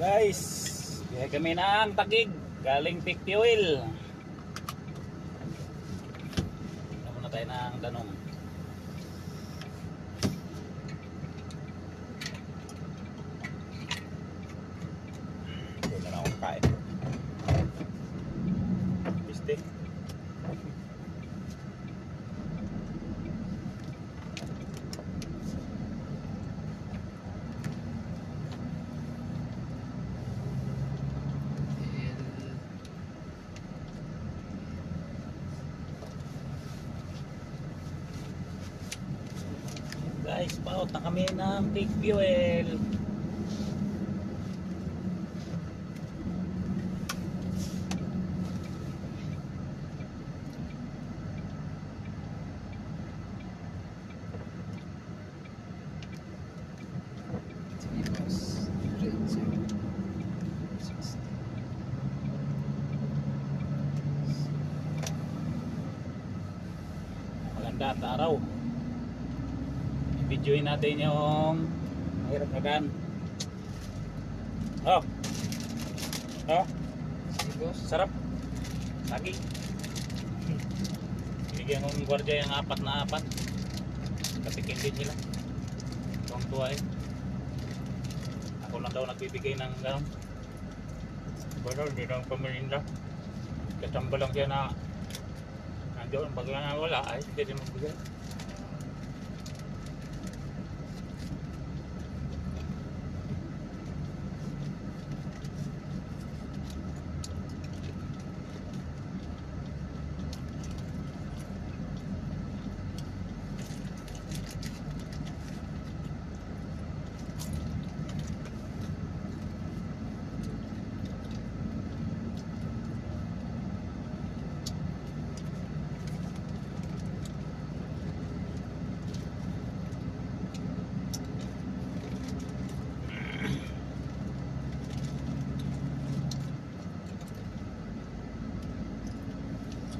Guys, biyahe kami ng Taguig galing Peak Fuel. Ano na tayo ng Danong. Doon na lang akong kain. Piste. Guys, paut na kami ng Peak Fuel. Maganda at araw. Videoin natin yung mahirap na daan. Oh. Oh. Sarap. Lagi. Bigyan ng gwardiya yung 4 na 4. Katikin din nila. Tuwang tuwa eh. Ako lang daw nagbibigay ng gano'n. Pero hindi lang pamirinda. Kasamba lang siya na nandiyon. Pag na wala ay hindi din magbigay.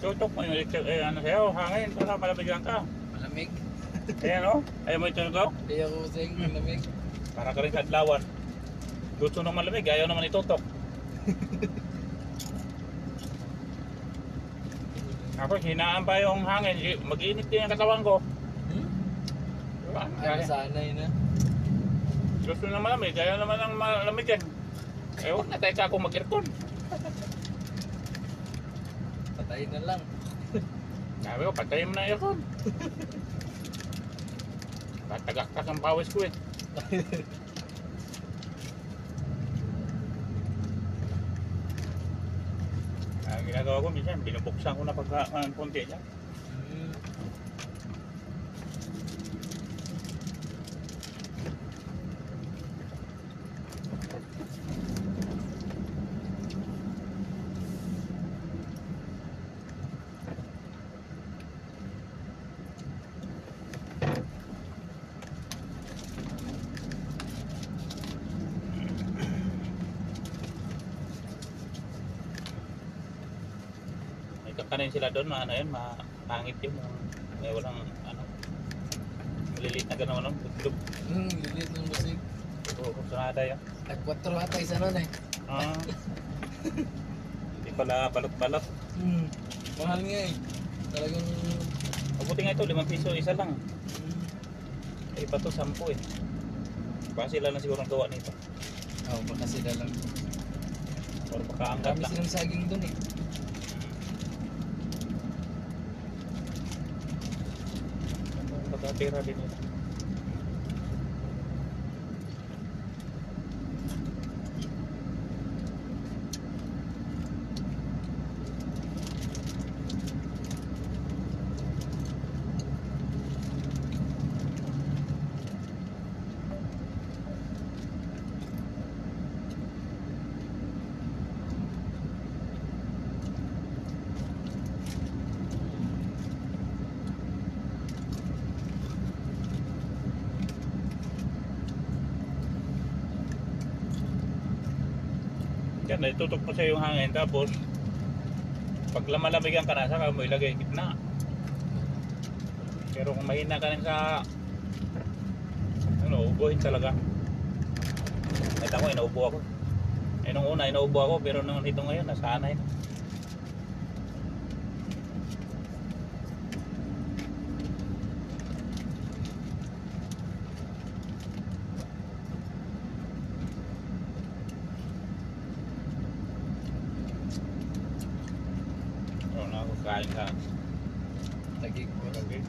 Tutok mo yung electric, ano sa'yo, hangin, para malabigyan ka. Malamig. Ayan o, ayaw mo ito nagaw? Ayaw ko sing malamig. Para ka rin kadlawan. Gusto nung malamig, ayaw naman itutok. Tapos hinaan pa yung hangin, mag-init din ang katawan ko. Diba? Ay, sanay na. Gusto nung malamig, ayaw naman ang malamig yan. Ewan, natay ka ako mag-aircon. Patayin na lang. Sabi ko, patayin mo na aircon. Tatagak-tak ang pawis ko eh. Ang ginagawa ko minsan, binubuksan ko na pagka konti niya. Kakanin sila doon, ano yun, mapangit yun, may walang, ano, maliliit na gano'n, ano, butlog. Lilit ng musik. Kusunada yun. At 4 ata isa nun eh. Hindi pala balot-balot. Mahal nga eh. Talagang... Mabuti nga ito, 5 piso, isa lang. Iba to, 10 eh. Baka sila na siguro ang gawa nito. Oo, baka sila lang. Or baka angkat Kami lang. silang saging dun eh. Pagkatira din ito. Yan, itutok mo sa yung hangin, tapos pag lamalabigan ka na, saka mo ilagay gitna. Pero kung mahina ka rin sa ano, ubuhin talaga. Kahit ako, inaubo ako. Eh nung una, inaubo ako, pero nung ito ngayon, nasanay na. Ano na ako kain ka. Lagi ko. Okay.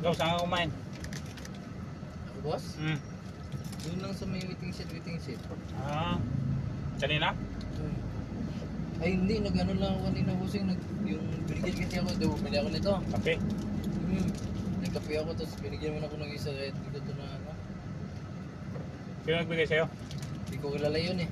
Ikaw, saan ka kumain? Ako, boss? Hmm. Doon lang sa may waiting shed. Ah, kanina? Hmm. Ay hindi, nag-ano lang ako kanina bossing, yung binigyan kasi ako, bili ako nito. Kape? Nagkape ako, tapos binigyan mo na ako ng isa, kahit hindi ko ito na ano. Sino nagbigay sa'yo? Hindi ko kilala yun eh.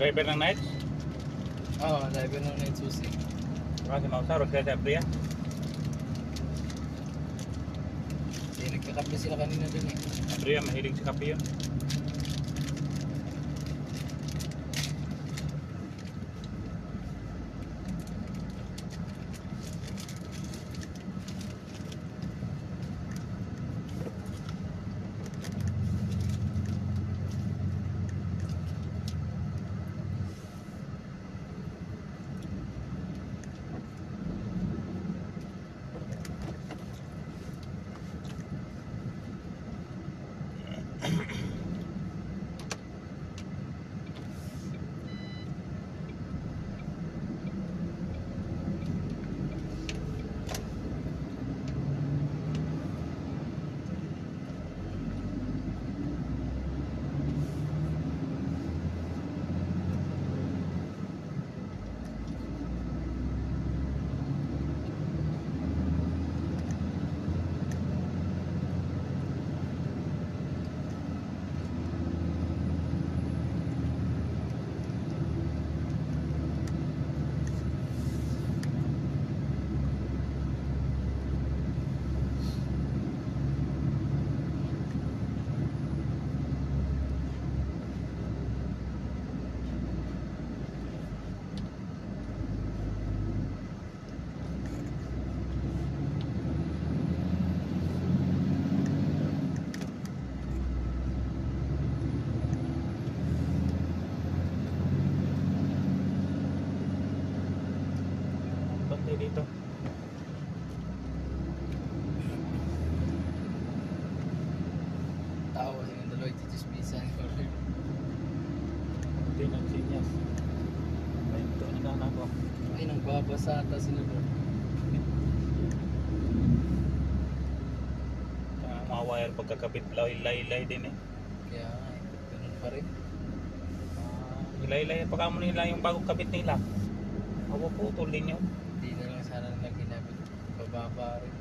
Driver ng night? Oo, driver ng Night Susi. Kasi mausarot kaya sa Priya. Eh, nagkakape sila kanina dun eh. Priya, mahilig sa kape yun. Bantay dito. Tao kasi yung dalawa itichismisan. Hindi nagsinyas. Ay, ito ang nagkana ko. Ay, nang babasa ata sila doon. Mga wire pagkakabit, laylay din eh. Kaya, ganun pa rin. Laylay, pagka mo nila yung bagong kabit nila. Ako po, tulin yun. Hindi na lang sana nila ginamit. Bababa rin.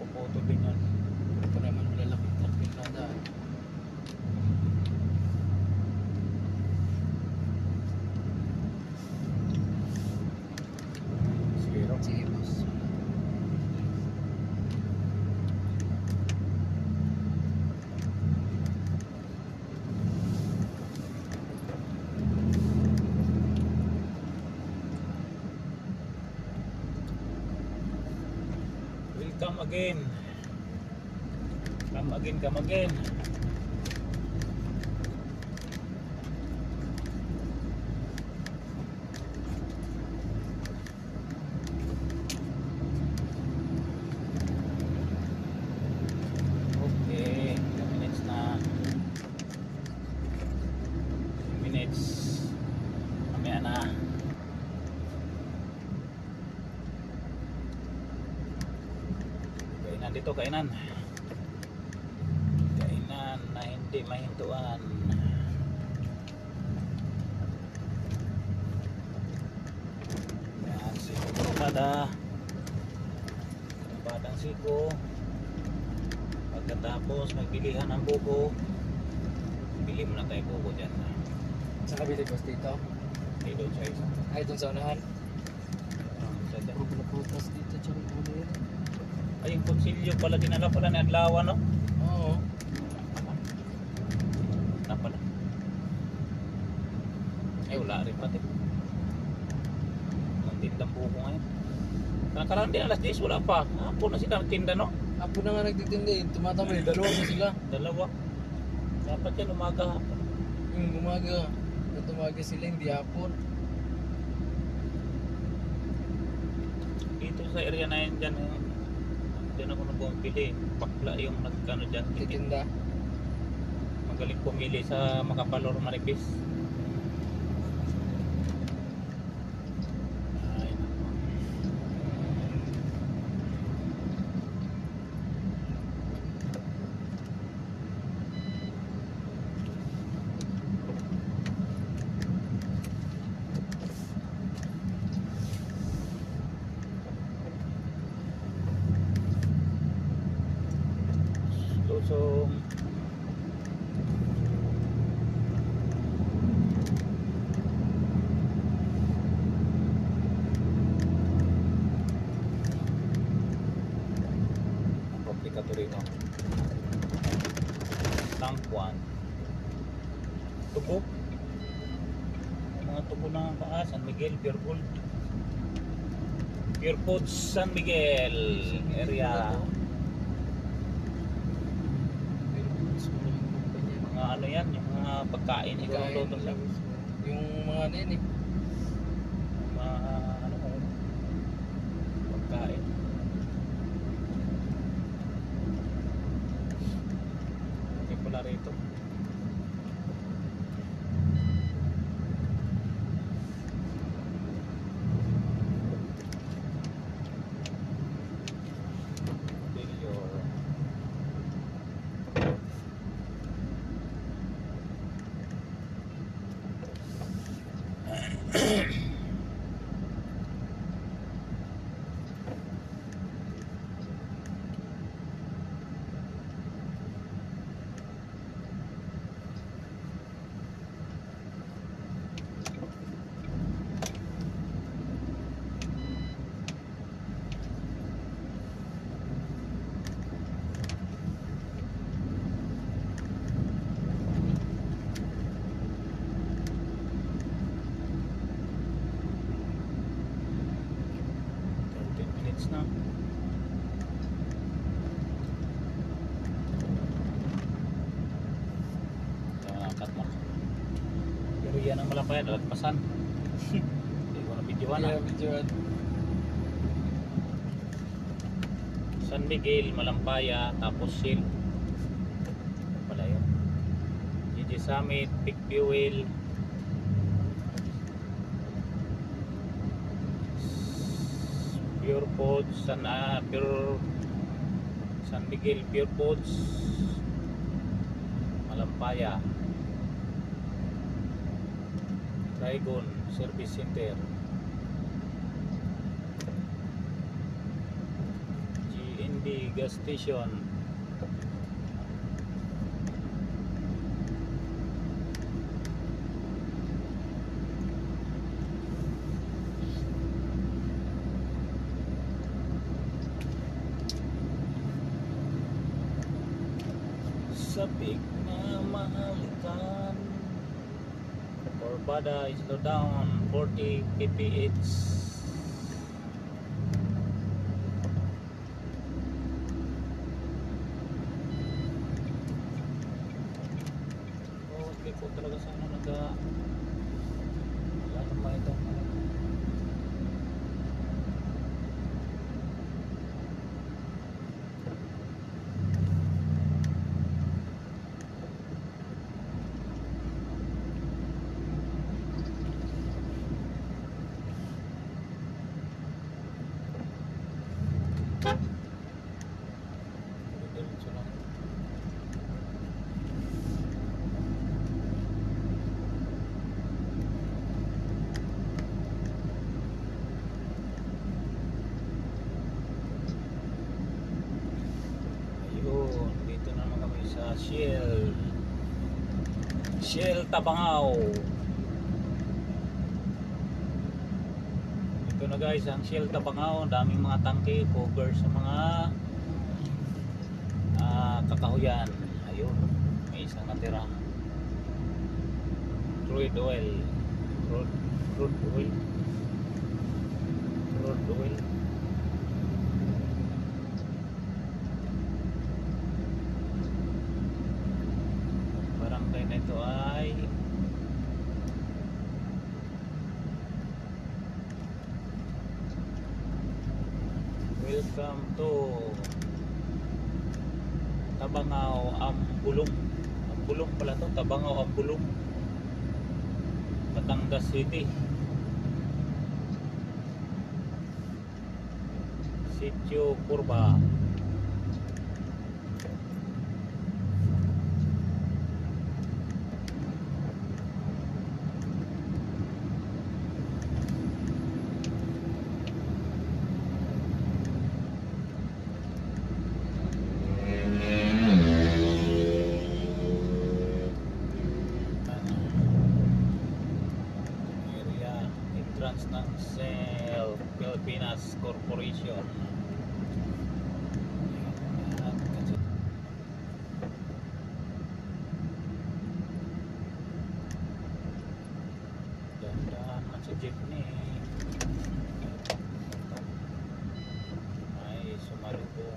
Puputol din yan. Ito naman malalaking truck yung nadaan. Siguro. Sige, boss. Come again. Come again, come again. Okay, 2 minutes na. 2 minutes. Mamaya na. Kainan dito, kainan. Kainan na hindi mahintuan. Yan, siko barkada. Badang siko. Pagkatapos magbilihan ng buko. Bili muna tayo buko dyan. Sa kabili boss dito. Ay doon sa isa. Ay, doon sa unahan. Sa dyan. Puro pala prutas dito, tsaka ulo yun. Ay, yung kutsilyo pala dinala pala ni Adlawan, no? Oo. Na pala. Ay, wala rin pati. Ang tindang buko ngayon. Nakaraan din alas 10, wala pa. Hapon na sila tinda, no? Apo na nga nagtitinda eh. Tumatamay, dalawa na sila. Dalawa. Dapat yan umaga hapon. Yung umaga. Kung tumaga sila, hindi hapon. Dito sa area na yun dyan, dyan ako nag-umpili. Bakla yung nagkano dyan. Titinda. Magaling pumili sa Makapalor Maripis. Ay, nako. Lusong. Ang komplikado rin, no? Tampuan. Tubo. Ang mga tubo ng paa, San Miguel, Pure Gold. Pure Foods, San Miguel area. Mga ano yan, yung mga pagkain, siguro luto sa Yung mga ano yan eh. mga ano ko, pagkain. Okay pala rito. Billiard. Na. Kat mo. Pero yan ang malapay, lalagpasan. Hindi ko na videoan, Yeah, videoan. San Miguel, Malampaya, tapos Sil. Wala yun. GG Summit, Peak Fuel. Pure Foods, San Miguel, Pure Foods, Malampaya, Trigon Service Center, GND Gas Station, sabik na mahalikan. Corbada is slow down 40 kph. Diretso lang. Ayun, dito na naman kami sa Shell Tabangao. Ito na guys, ang Shell Tabangao, daming mga tangke, cover sa mga kakahuyan. Ayun, may isang natira. Crude oil. Crude oil. Crude oil. Barangay na ito ay welcome to Tabangao Ambulong. Ambulong pala to, Tabangao Ambulong. Batangas City. Sitio Curva. Entrance ng Shell Pilipinas Corporation. Dahan-dahan man sa jeepney. Ay sumalubong.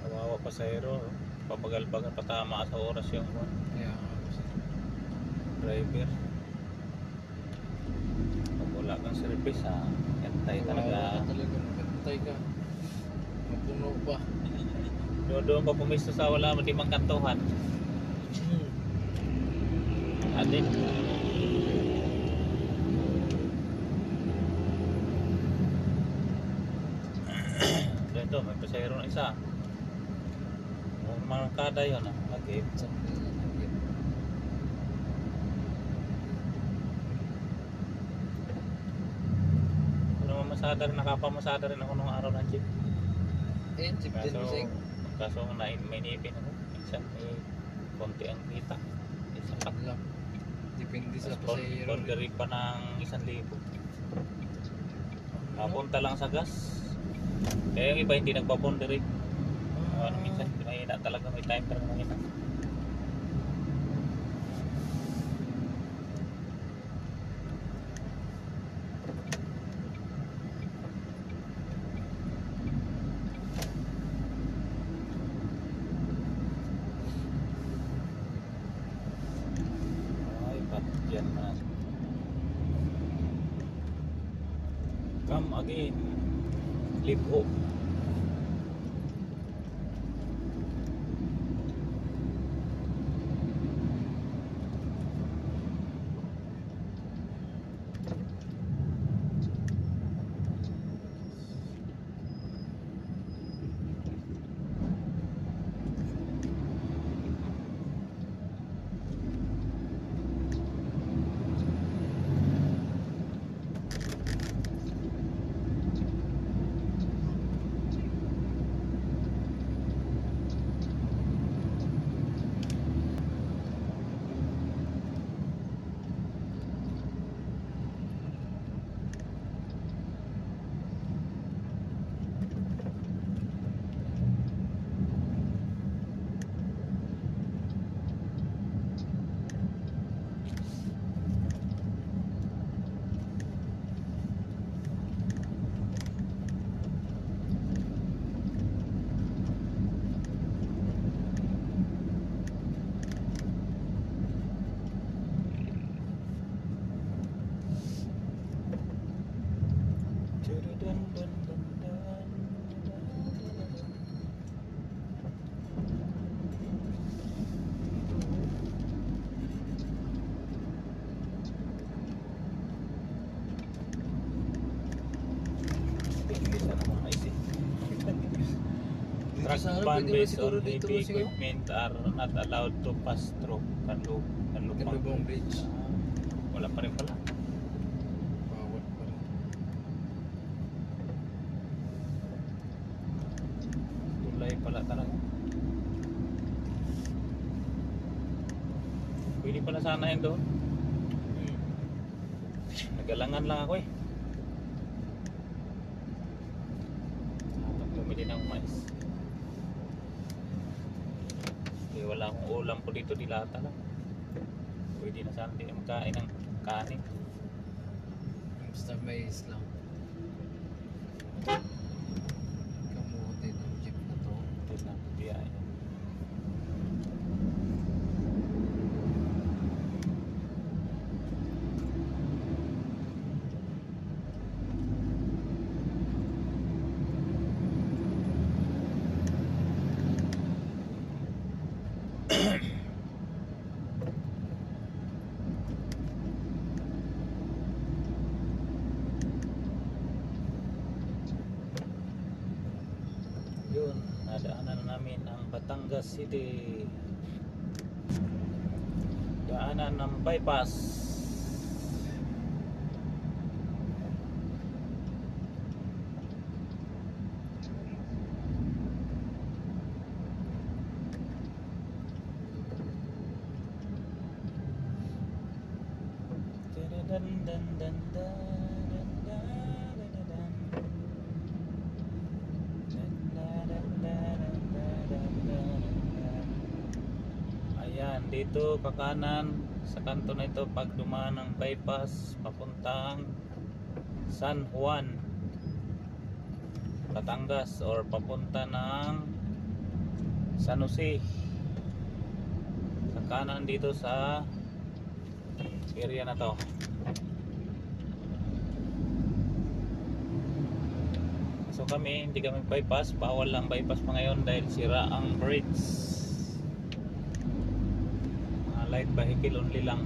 Kawawa pasahero, pabagal-bagal patama sa oras yung Kaya driver. Pag wala kang service hantay talaga. talaga magantay ka. Mapuno pa. Doon pa pumisto sa wala matimang kantuhan. Adik. Ito, may pasahero na isa. Mga kada yun lagi. Kung masada rin, nakapamasada rin ako nung araw ng jeep. Jeep din bisig. Kaso may nipin ako. Minsan may konti ang kita. Sapat lang. Depende sa tapos pasahero. orderin pa ng 1,000. Mapunta lang sa gas. Kaya yung iba hindi nagpaponderi. Minsan mahina talaga, may time talaga mahina. Ay, patyan na. Come again. Live hope. Truck Sana ban pwede ba based siguro on dito heavy siguro? equipment are not allowed to pass through Kanlubong Bridge. Wala pa rin pala. Bawal pa rin. Tulay pala talaga. Pwede pala sana yun doon. Nagalangan lang ako eh. Dapat bumili ng mais. Kasi wala akong ulam po dito, dilata lang. Pwede na sana din magkain ng kanin. Basta mais lang. Kamuti ng jeep na to. Ito na, biyahe. Yun, nadaanan namin ang Batangas City. Daanan ng bypass. Ayan, dito kakanan sa kanto na ito pag dumaan ng bypass papuntang San Juan, Batangas, or papunta ng San Jose. Kakanan dito sa area na to. So kami, hindi kami bypass, bawal lang bypass pa ngayon dahil sira ang bridge. Light vehicle only lang.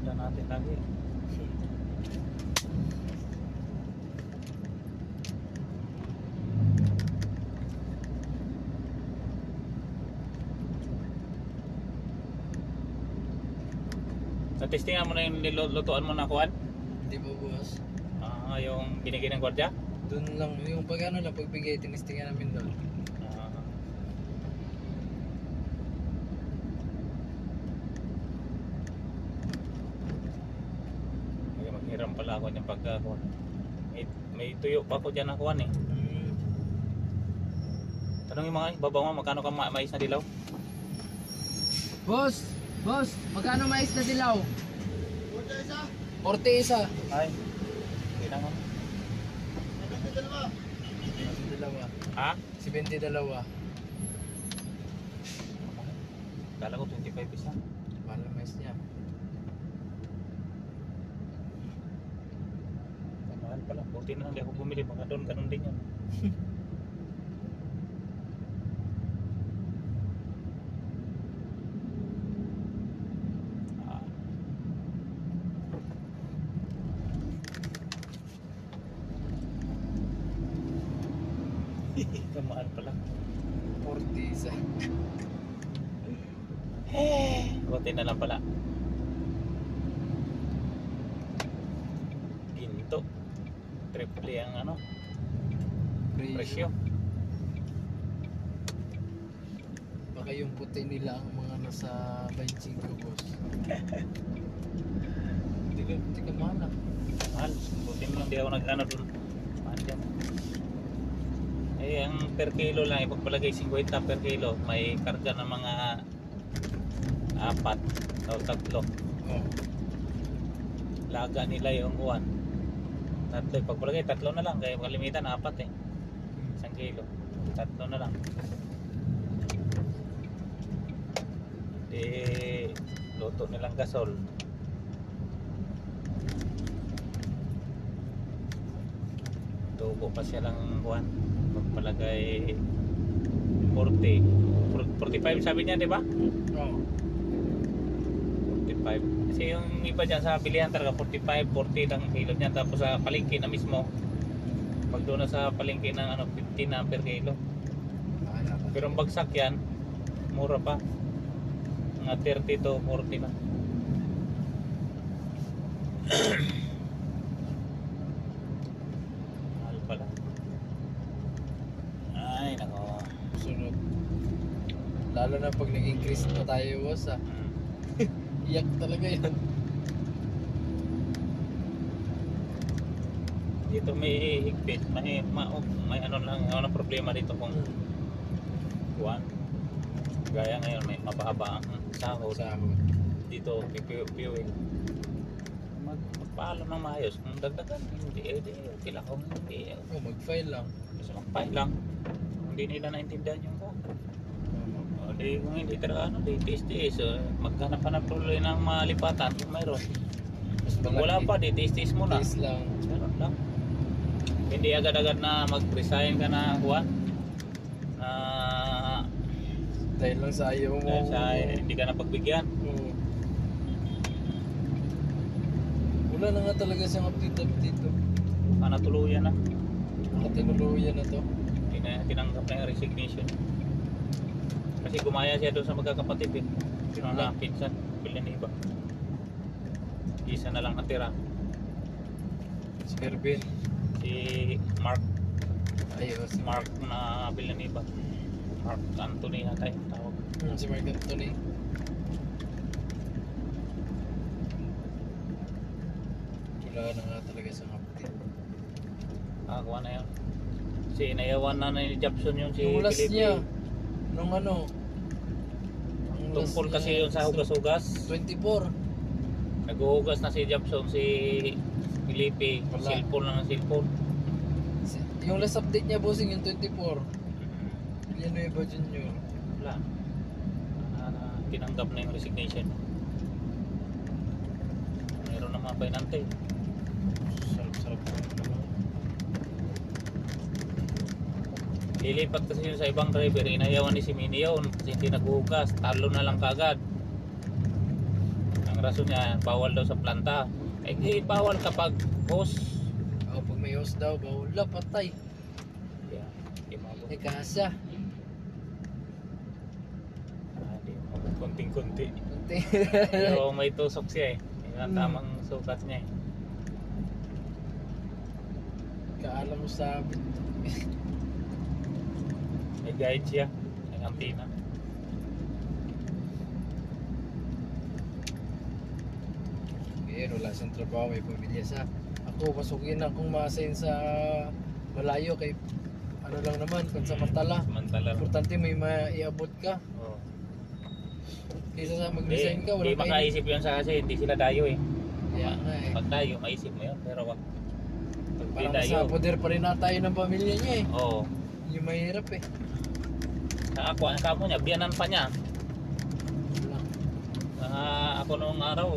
Dala natin lagi. Testingan mo na yung nilutuan mo na kuwan? Hindi po boss. Yung binigay ng gwardiya? Doon lang, yung pag ano lang, pagbigay, tinistingan namin doon. Maghiram pala ako niyang pagkakuan. May tuyo pa ako dyan na kuwan eh. Tanong yung mga babaw mo, magkano ka mais na dilaw? Boss! Boss! Magkano mais na dilaw? 40 isa. Ay, hindi na mo. 72. Ha? 72. Kala ko 25 isa. Mahal na mais niya. Mahal pala, buti na lang di ako bumili. Mga doon, ganun din yan. Mahal pala. 40 isa. Buti na lang pala. Ginto. Triple ang ano, presyo. Baka yung puti nila ang mga nasa 25 boss. Hindi ka mahal ah. Mahal. Buti na lang di ako nag-ano doon. Mahal yan. Eh, ang per kilo lang, ipagpalagay 50 per kilo. May karga ng mga 4 o 3. Oh. Laga nila yung uwan. Tatlo, ipagpalagay 3 na lang. Kaya kalimitan 4 eh. 1 kilo. 3 na lang. Di luto nilang gasol. Tubo pa siya lang buwan. Pagpalagay 45 sabi niya, di ba? Oh. 45. Kasi yung iba dyan sa bilihan talaga 45, 40 lang kilo niya. Tapos sa palengke na mismo, pag doon na sa palengke ng ano, 15 na per kilo. Pero ang bagsak yan, mura pa. Mga 30 to 40 na. Mahal pala. Ay, nako. Sunod. Lalo na pag nag-increase pa tayo boss ah. Iyak talaga yan. Dito may higpit, may ano lang, ano problema dito kung kuwan. Gaya ngayon may mababa ang sahod. Sahod. Dito fuel. Magpaalam ng maayos. Kung dagdagan, hindi okay lang. Kung hindi, Oh, mag-file lang. gusto magpahit lang. Kung hindi nila naintindihan yung ko. Di kung hindi talaga ano, di tiis-tiis. Maghanap ka na tuloy ng malipatan kung mayroon. Mas Kung wala pa, di tiis-tiis muna. Tiis lang. Meron lang. Hindi agad-agad na mag-resign ka na kuwan. Na Dahil lang sa ayaw mo. dahil sa hindi ka na pagbigyan. Oo. Wala na nga talaga siyang update dito. Tuluyan na. Nakatinuluyan na to. Tinanggap na yung resignation. Kasi gumaya siya doon sa magkakapatid eh. Sino na pinsan, Villanueva. Isa na lang natira. Si Ervin. Si Mark. Ayos. Mark na Villanueva. Mark Anthony yata yung tawag. Si Mark Anthony. Wala na nga talaga siyang update. Kuha na yun. Si inayawan na ni Jobson yung si Yung last Felipe. niya. Nung ano. ang last Tungkol kasi niya, yun sa hugas-hugas. 24. Naghuhugas na si Jobson, si Felipe. Wala. Cellphone lang ang cellphone. Yung last update niya bossing yung 24. Villanueva Jr. Wala. Tinanggap na yung resignation. Meron na mga painante. Sarap-sarap. Lilipat kasi yun sa ibang driver. Inayawan ni si Mini yun kasi hindi naghuhugas. Talo na lang kagad. Ang Ang rason niya, bawal daw sa planta. Eh, di bawal kapag hose. Oh, pag may hose daw, bawal la, patay. Yeah, di mabot. Eh, kasa. Di mabot. Kunting-kunti. Kunti. Pero may tusok siya eh. Yung tamang sukat niya eh. Kaalam mo sa May guide siya. May antina. ngayon, wala siyang trabaho, may pamilya sa. Ako, masukin akong masin sa malayo kay ano lang naman, pansamantala. Samantala. Importante may maiabot ka. Oh. Kaysa sa Di, mag-resign ka, di wala makaisip yun sa kasi hindi sila dayo eh. Kaya nga eh. Pag dayo, maisip mo yun. Pero wag. Pag di Parang dayo. nasa poder pa rin na tayo ng pamilya niya eh. Oo. Yung mahirap eh. Sa ako, ang kamo niya, biyanan pa niya. Wala. Ako noong araw,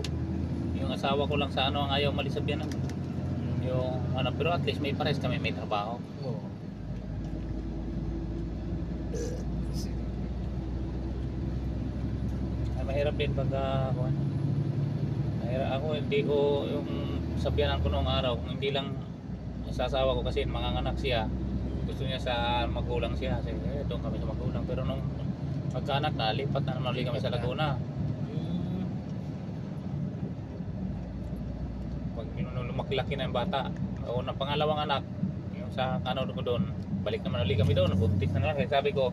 yung asawa ko lang sa ano ang ayaw malis sa biyanan. Yung ano, pero at least may pares kami, may trabaho. Oo. Ay, mahirap din pag mahirap ako, hindi ko yung sabihanan ko noong araw, kung hindi lang sa asawa ko kasi manganganak siya, gusto niya sa magulang siya, kasi doon kami sa magulang, pero nung pagkaanak na, lipat na naman ulit kami sa Laguna. Pag lumaklaki na yung bata, o ng pangalawang anak, yung sa ano ko doon, balik naman ulit kami doon, buntis na lang, kaya sabi ko,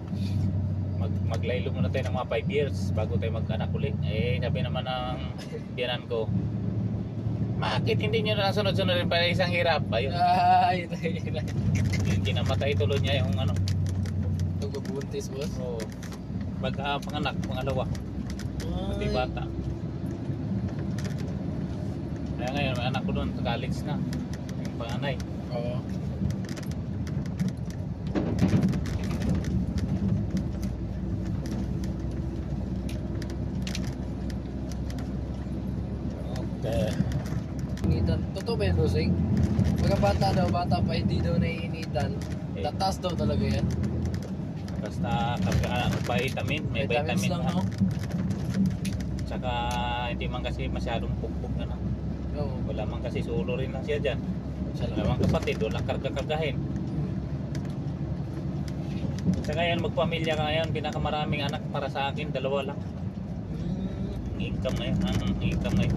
maglaylo muna tayo ng mga 5 years bago tayo mag-anak ulit. Eh, sabi naman ng biyanan ko, bakit hindi nyo na sunod-sunod rin para isang hirap? Ayun, Ay, yung kinamatay tuloy niya yung ano. nagbubuntis boss. So, panganak, pangalawa, pati bata. Kaya ngayon, may anak ko doon, sa college na, yung panganay. Oo. Okay. Initan. Totoo ba yun, Rosing? Pagka bata daw, bata pa, hindi daw naiinitan. Eh. Tataas daw talaga yan. Basta vitamin, may Vitamins vitamin lang, na. no? Tsaka hindi man kasi masyadong pukpuk na. Oo. Wala man kasi solo rin lang siya dyan. Siya Wala man kapatid, walang karga-kargahin. Sa ngayon, magpamilya ka ngayon, pinakamaraming anak para sa akin, 2 lang. Ang income ngayon, ang income ngayon.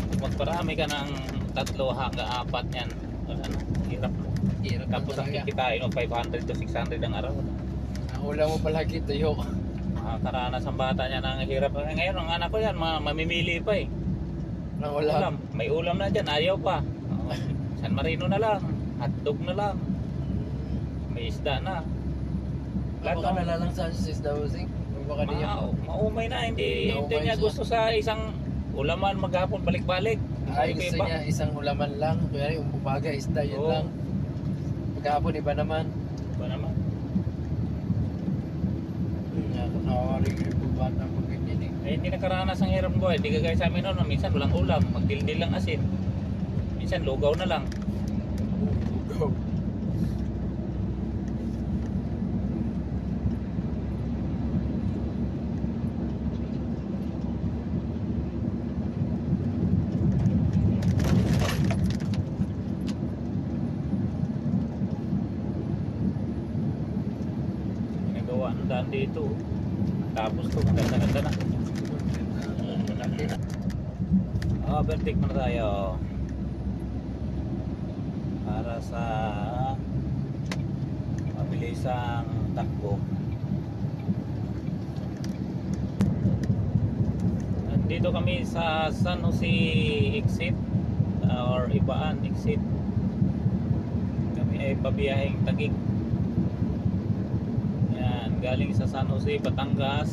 Kung magparami ka ng 3 hanggang 4 yan, wala na, hirap mo. Hirap na Tapos ang talaga. kikitain mo, 500 to 600 ang araw. Ang ulam mo palagi tuyo. Makakaranas ang bata niya ng hirap. Ngayon, ang anak ko yan, mamimili pa eh. Ang ulam. May ulam na dyan, ayaw pa. San Marino na lang, hotdog na lang, may isda na. Ako ka nalalang sa sis daw, Rosing? O baka di yan? Maumay na, hindi Maumay niya siya. gusto sa isang ulaman maghapon balik-balik. Ay, Iba-iba. gusto niya isang ulaman lang. Kaya yung umaga, isda, yun Oo. lang. Pagkahapon, iba naman. Iba naman. Nakakawari yung bata pag ganyan eh. Eh, hindi nakaranas ang hirap buhay. Hindi kagaya sa amin noon, minsan walang ulam, magdildil lang asin. Minsan lugaw na lang. Go. Ginagawa ng daan dito. Tapos to, ganda-ganda na. Overtake muna tayo. Para sa mabilisang takbo. Dito kami sa San Jose exit or Ibaan exit. Kami ay pabiyaheng Taguig. Yan, galing sa San Jose, Batangas.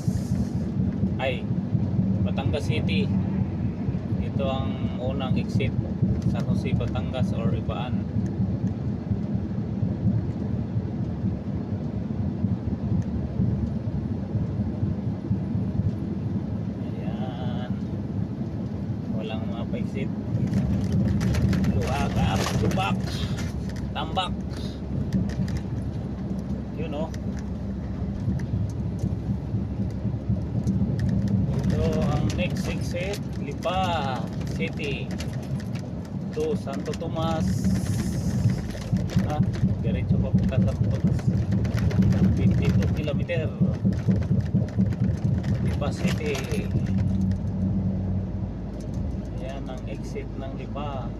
Batangas City. Ito ang unang exit. San Jose, Batangas or Ibaan. Ayan. Walang mga pa-exit. Luwagap, subak, tambak. Yun o. Ito ang next Next exit, Lipa City to Santo Tomas. Diretso papunta sa Santo Tomas. 52 kilometer. Lipa City. Ayan ang exit ng Lipa.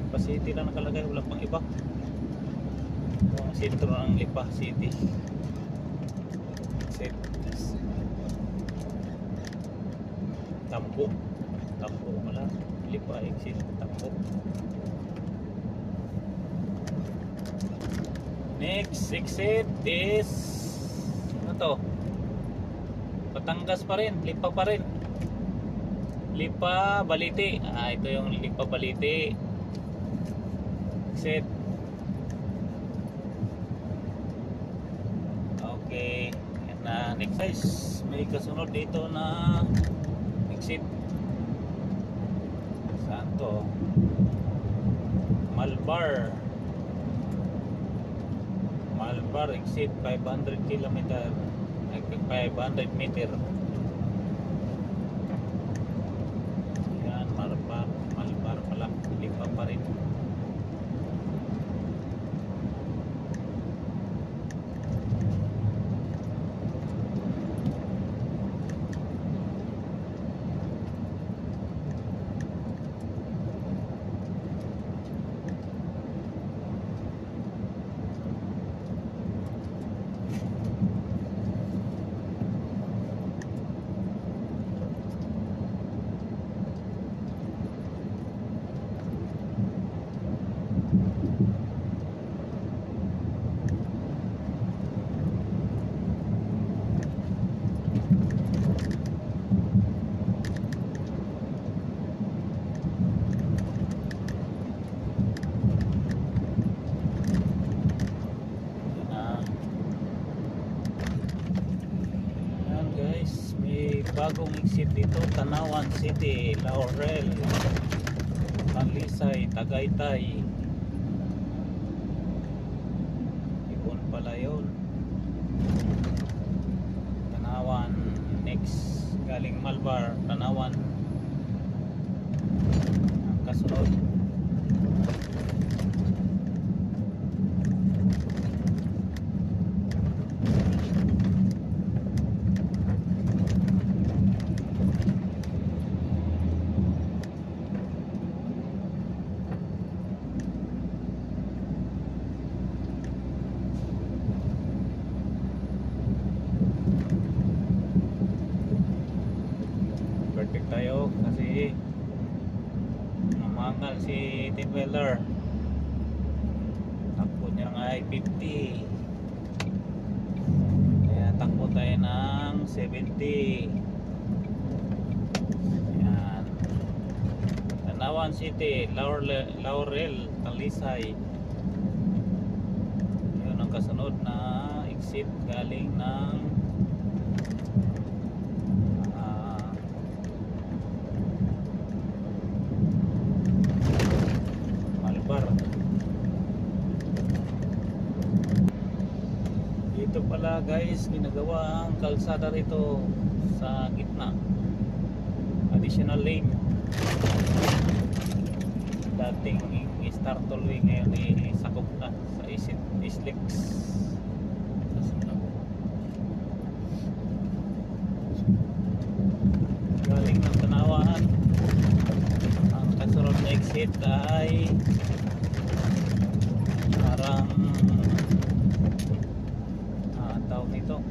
Lipa City lang nakalagay, wala pang iba. Ang sentro ng Lipa City. Exit. Tambo wala. Lipa exit Tambo. Next exit is ano to? Batangas pa rin, Lipa pa rin. Lipa Balite. Ito yung Lipa Balite. Exit. Okay. Yan na. Next guys, may kasunod dito na exit. Saan to? Malbar exit 500 kilometer, 500 meter. Yan, Malbar pala, Lipa pa rin. Bagong exit dito, Tanawan City, Laurel, Talisay, Tagaytay. Ibon pala yun. Tanawan. Next, galing Malbar, Tanawan. Ang kasunod, perfect tayo kasi mamangal si Tim Weller. Takbo niya ng I-50, kaya takbo tayo ng 70. Yan, Tanawan City, Laurel, Talisay. Yun ang kasunod na exit galing ng dito pala guys, ginagawa ang kalsada rito sa gitna, additional lane. Dating Star Tollway, ngayon sakop na sa Islex. Galing ng Tanawan, ang kasunod na exit ay parang tawag nito,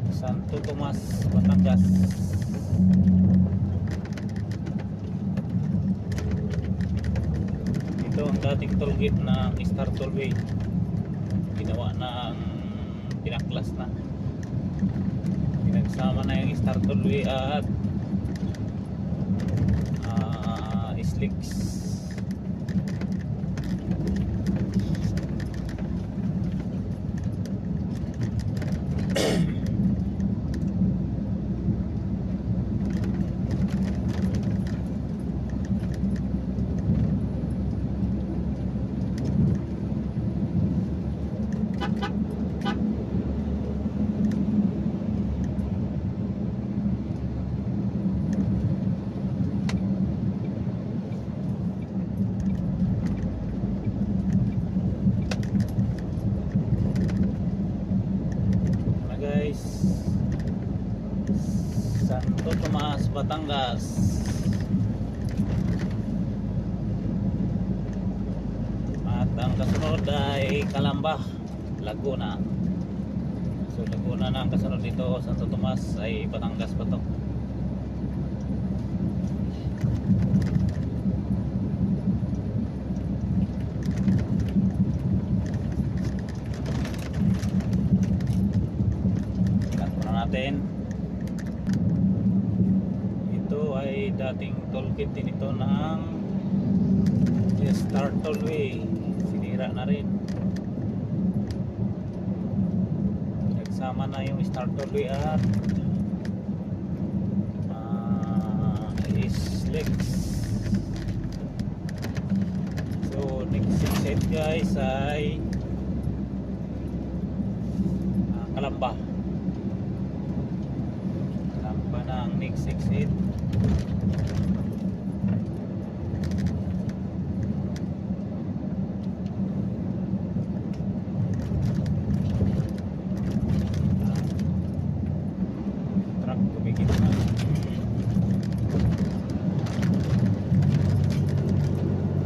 Santo Tomas, Batangas. Ito ang dating tollgate ng Star Tollway, ginawa ng pinaklas na, pinagsama na yung Star Tollway at Islex. Santo Tomas, Batangas. At ang kasunod ay Calamba, Laguna. So Laguna na ang kasunod dito, Santo Tomas ay Batangas pa to. Tingnan muna natin. Ito ay dating tollgate din ito ng Star Tollway. Sinira na rin. Nagsama na yung Star Tollway at Islex. So next exit guys ay Calamba. Calamba na ang next exit. Truck tumigil na.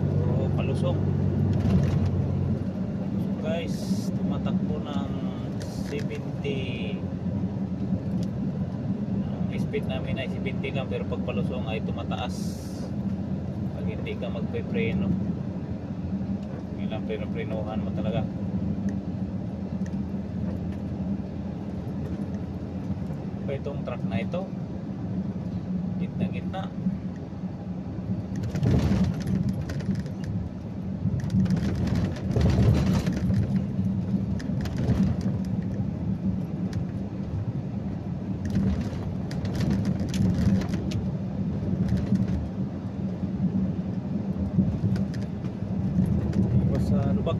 So palusong. So guys, tumatakbo ng 70. Ang speed namin ay 70 lang, pero pag palusong ay tumataas pag hindi ka magpe-preno. Ilang preno-prenohan mo talaga. Pa itong truck na ito, gitna-gitna. Iwas sa lubak.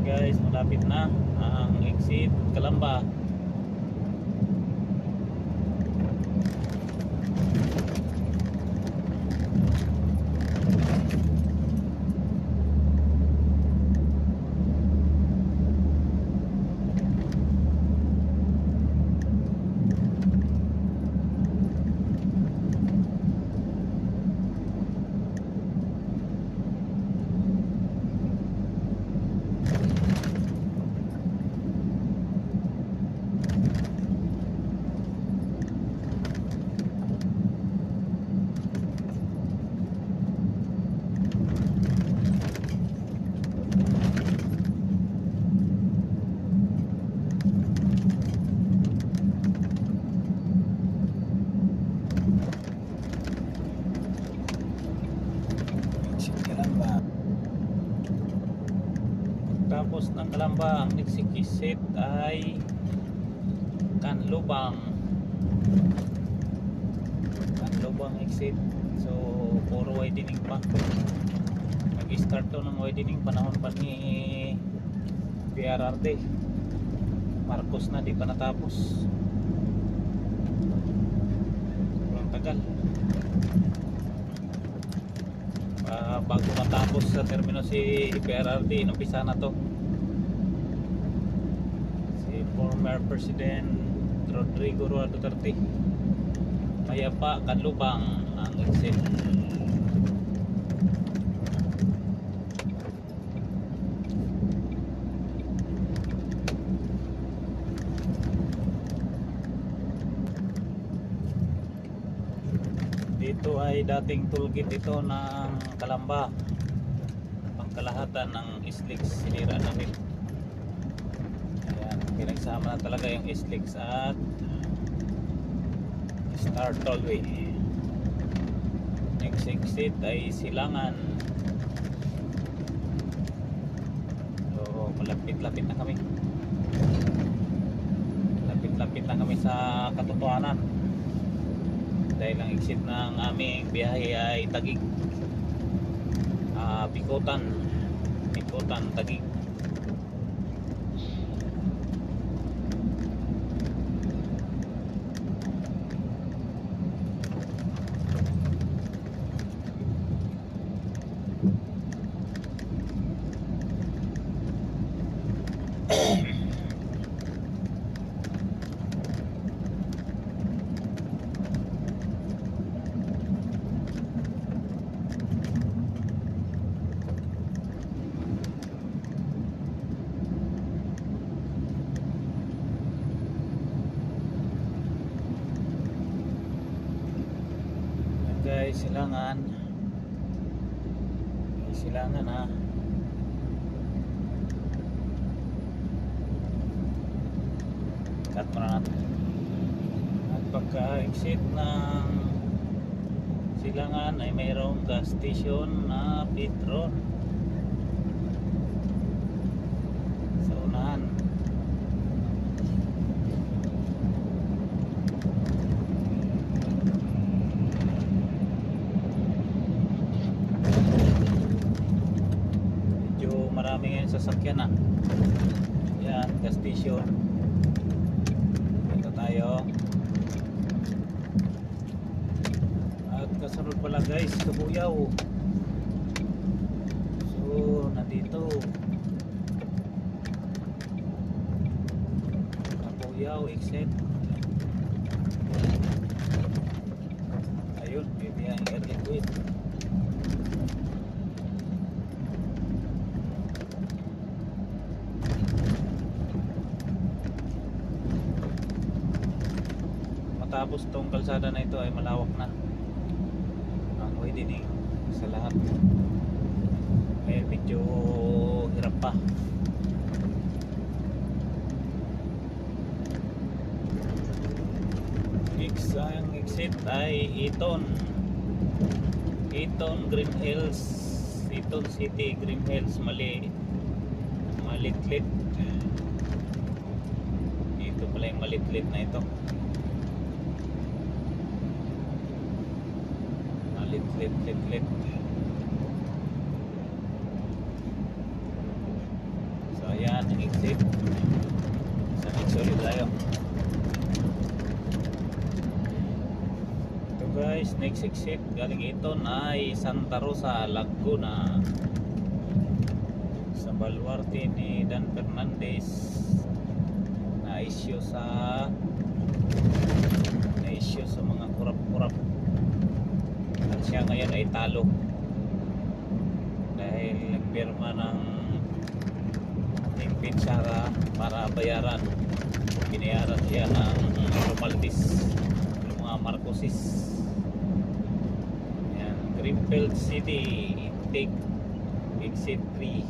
Guys, malapit na ang exit Calamba. Tapos ng Calamba, ang next exit ay Canlubang. Canlubang exit. So puro widening pa. Nag-start to ng widening panahon pa ni PRRD. Marcos na, di pa natapos. Sobrang tagal. Bago matapos sa termino si PRRD, inumpisa na to si former President Rodrigo Roa Duterte. Kaya pa Canlubang ang exit. Dito ay dating tollgate ito ng Calamba. Pangkalahatan ng Islex, sinira na rin. Ayan, pinagsama na talaga yung Islex at Star Tollway. Next exit ay Silangan. So malapit-lapit na kami. Lapit-lapit na kami sa katotohanan. dahil ang exit ng aming biyahe ay Taguig, Bikutan, Taguig. Guys, silangan ha. Cut mo na natin. At pagka exit ng silangan ay mayroong gas station na Petron sa unahan. Marami ngayon sasakyan na. Yan, gas station. Ito tayo. At kasunod pala guys, Kabuyaw. So, nandito. Kabuyaw, exit. Ayun, bibiyang air liquid. Tapos tong kalsada na ito ay malawak na ang widening sa lahat, ay medyo hirap pa. Ang exit ay Eton Green Hills, Eton City, Green Hills, Malitlit. Ito pala yung Malitlit na ito. Lit. So ayan ang exit. Sa next ulit tayo. Ito guys, next exit galing ito ay Santa Rosa, Laguna. Sa baluarte ni Dan Fernandez na issue sa mga kurap-kurap. Siya ngayon ay talo dahil nagpirma ng impensara para binayaran siya ng royalties ng mga Marcoses. Yan, Greenfield City, take exit 3.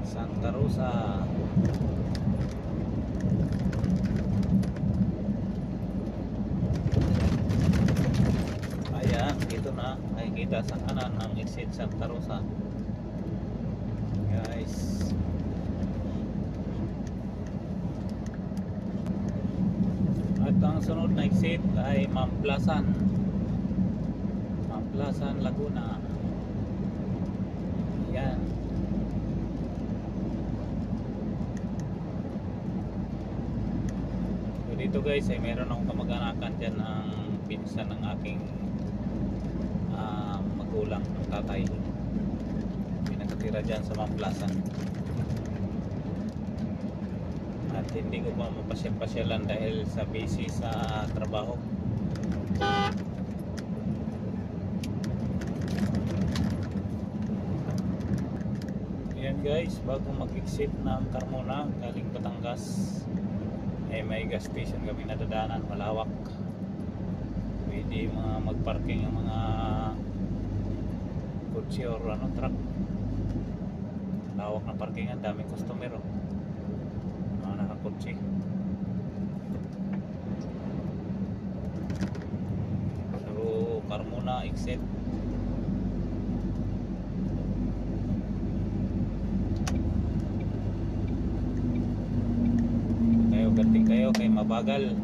Santa Rosa. Dito na nakikita sa kanan ng exit Santa Rosa guys. At ang sunod na exit ay Mamplasan, Laguna. Yan. So dito guys ay meron akong kamag-anakan dyan ng pinsan ng aking magulang ng tatay, pinakatira dyan sa Mamplasan. At hindi ko pa mapasyal-pasyalan dahil sa busy sa trabaho. Yan guys, bago mag-exit ng Carmona galing Batangas ay may gas station kami nadadaanan, malawak. Pwede magparking ang mga kotse or truck. Lawak na parkingan, daming customer mga nakakotse. So Carmona exit. mabagal.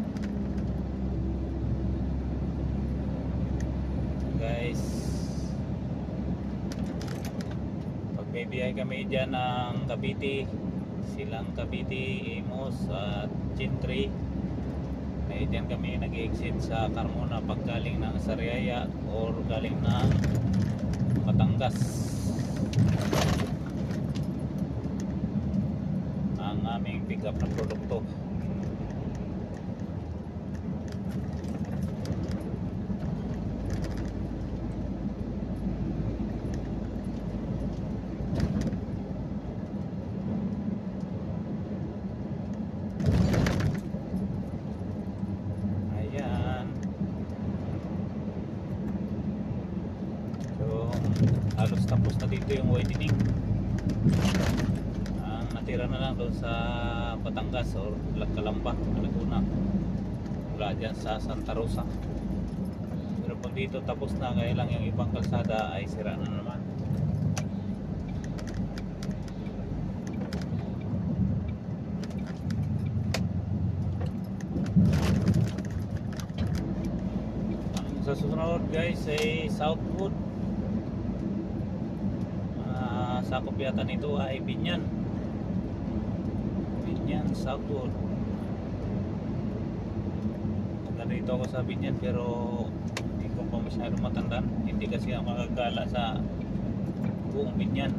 Guys, pagbibiyay kami dyan ng Cavite, silang Cavite, Imus at Chintry. Ay dyan kami nag-exit sa Carmona pag galing ng Sariaya or galing ng Batangas. Ang aming pick up na produkto. Ayan. So, halos tapos na dito yung widening. Ang natira na lang doon sa Batangas or Calamba, Laguna, mula dyan sa Santa Rosa. Pero kung dito tapos na, kaya lang yung ibang kalsada ay sira na naman. Ang sa susunod guys ay Southwood. Sakop yata nito ay Binyan. Binyan, Southwood. Nandito ako sa Binyan pero hindi ko pa masyadong matandaan. Hindi kasi ako makagala sa buong Binyan.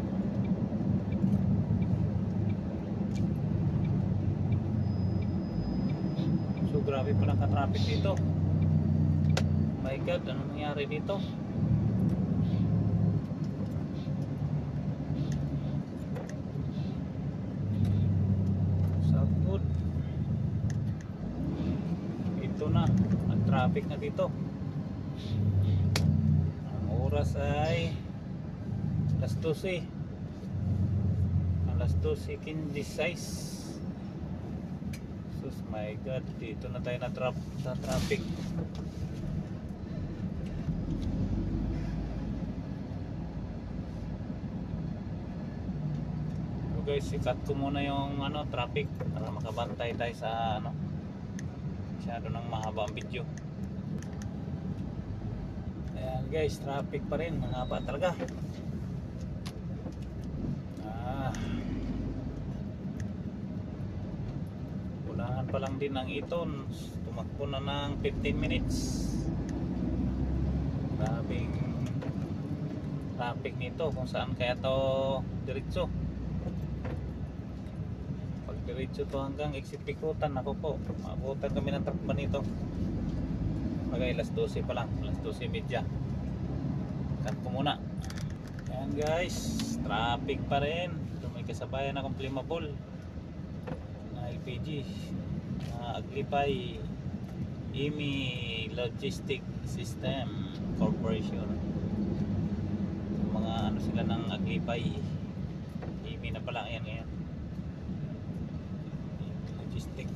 So grabe pala ka-traffic dito. My God, ano nangyari dito? Ito na, nag-traffic na dito. Ang oras ay alas 12. Alas 12:16. Sus, my God, dito na tayo sa traffic. So guys, sikat ko muna yung traffic para makabantay tayo sa masyado nang mahaba ang video. Ayan guys, traffic pa rin, mahaba talaga. Unahan pa lang din ng Iton, tumakbo na ng 15 minutes. Grabing traffic nito, kung saan kaya to diretso. Diretso to hanggang exit Pikutan. Ako po, maabutan kami ng takban nito. Bagay, alas 12 pa lang, alas 12:30. Cut ko muna. Ayan guys, traffic pa rin. Ito may kasabayan akong flammable na LPG na Aglipay IMI Logistic System Corporation. Mga sila ng Aglipay IMI na pala. Ayan ngayon, logistic.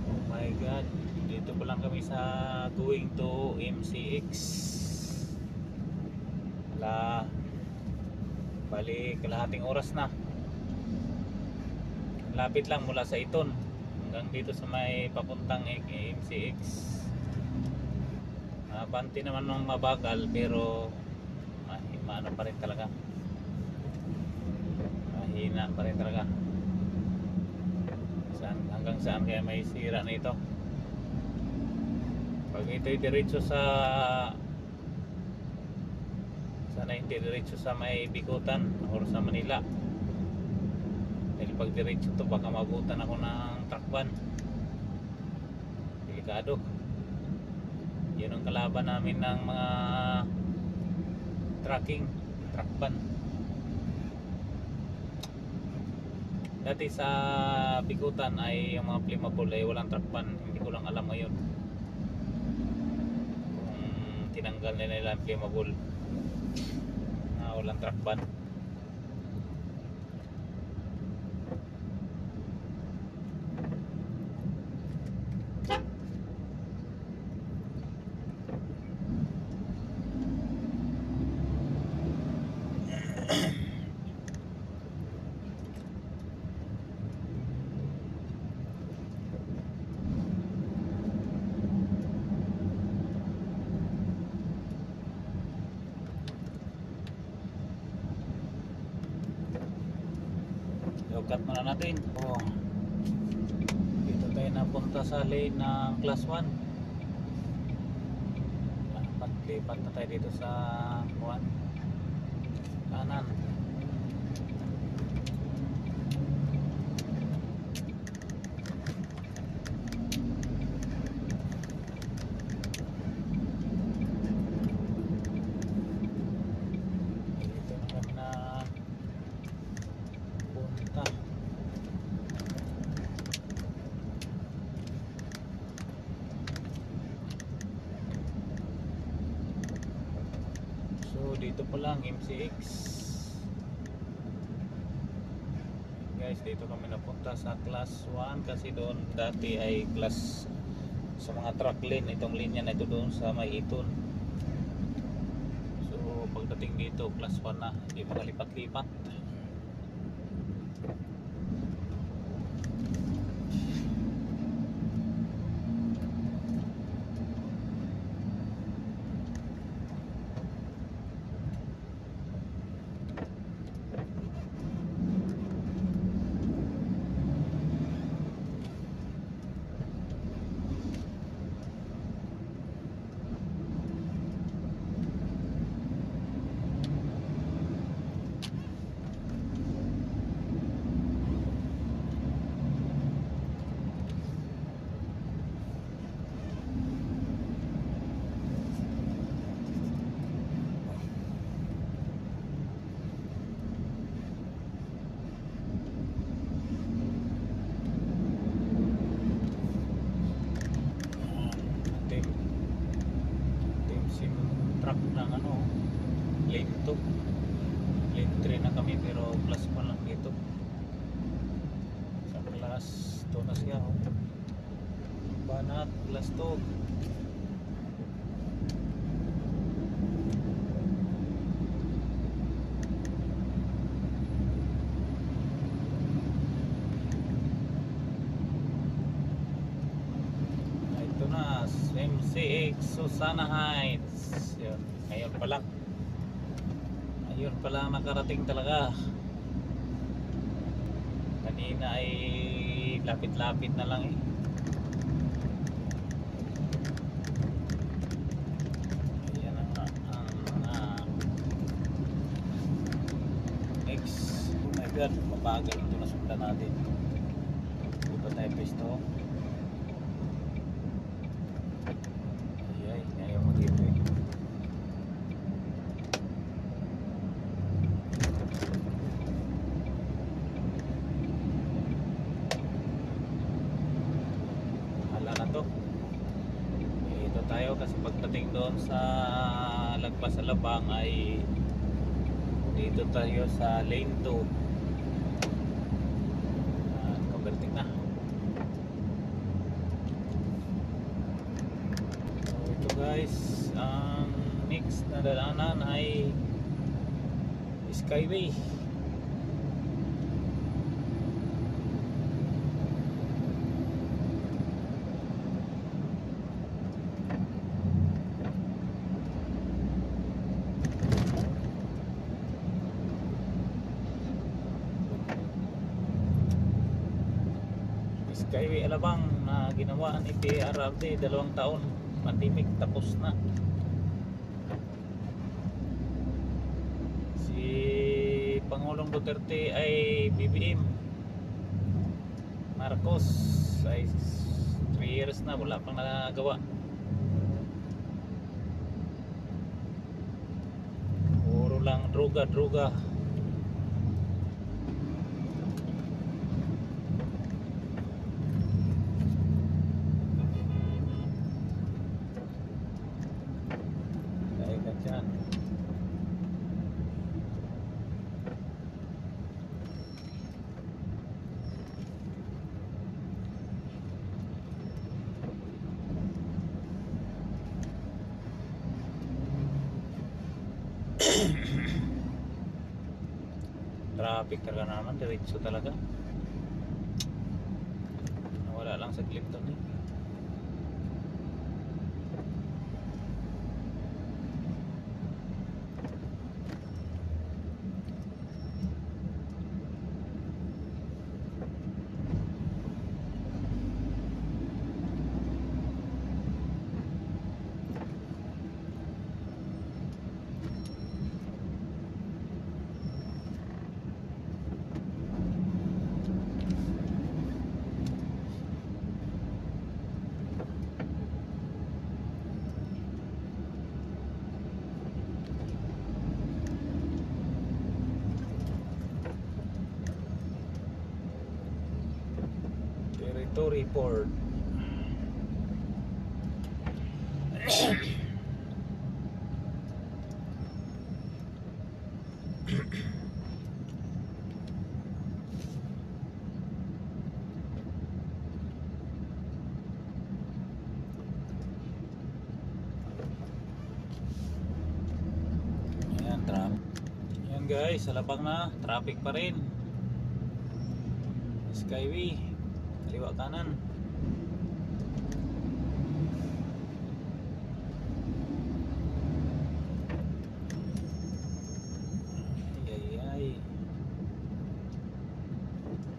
Oh my God, dito pa lang kami sa going to MCX. Bali kalahating oras na. Lapit lang mula sa Iton hanggang dito sa may papuntang MCX. Banti naman ng mabagal pero maano pa rin talaga, mahina pa rin talaga. Hanggang saan kaya may sira na ito? Pag ito'y diretso sana hindi diretso sa may Bikutan or sa Manila, dahil pag diretso to baka mabutan ako ng truck-ban. Delikado. Yun ang kalaban namin ng mga truck-ban. Dati sa Bikutan ay yung mga flammable ay walang truck-ban. Hindi ko lang alam ngayon kung tinanggal nila yung flammable na walang truck-ban. shortcut muna natin. Oh. Dito tayo napunta sa lane ng class 1. Lipat na tayo dito sa 1 kanan. Dito na kami na punta. So dito pa lang MCX. Guys, dito kami napunta sa class 1 kasi doon dati ay class sa mga truck lane. Itong linya na ito doon sa may Iton. So pagdating dito class 1 na, hindi makalipat-lipat. Team truck ng ano, lane 2, lane 3 na kami pero class 1 lang dito. Sa class 2 na siya, oh. Banat class 2. Ito na, MCX Susana Heights. Yun, ngayon pa lang. Ngayon pa lang nakarating talaga. Kanina ay lapit-lapit na lang eh. Ayan ang next. Oh my god, mabagal ito na sundan natin. Hindi pa tayo pesto. Ayaw mag-iwi. Hala na to. Ito tayo kasi pagdating doon sa lagpas sa Labang ay dito tayo sa lane 2. Converting na. Guys, ang next na daanan ay Skyway. Skyway Alabang na ginawa ni PRRD 2 taon. Pandemic tapos na. Si Pangulong Duterte ay BBM. Marcos ay 3 years na wala pang nagawa. Puro lang droga. Dyan. Traffic talaga naman, diretso talaga. Nawala lang sa Clifton eh. to report. Ayan, Ayan guys, sa labang na, traffic pa rin. Skyway, kaliwa kanan. Ay.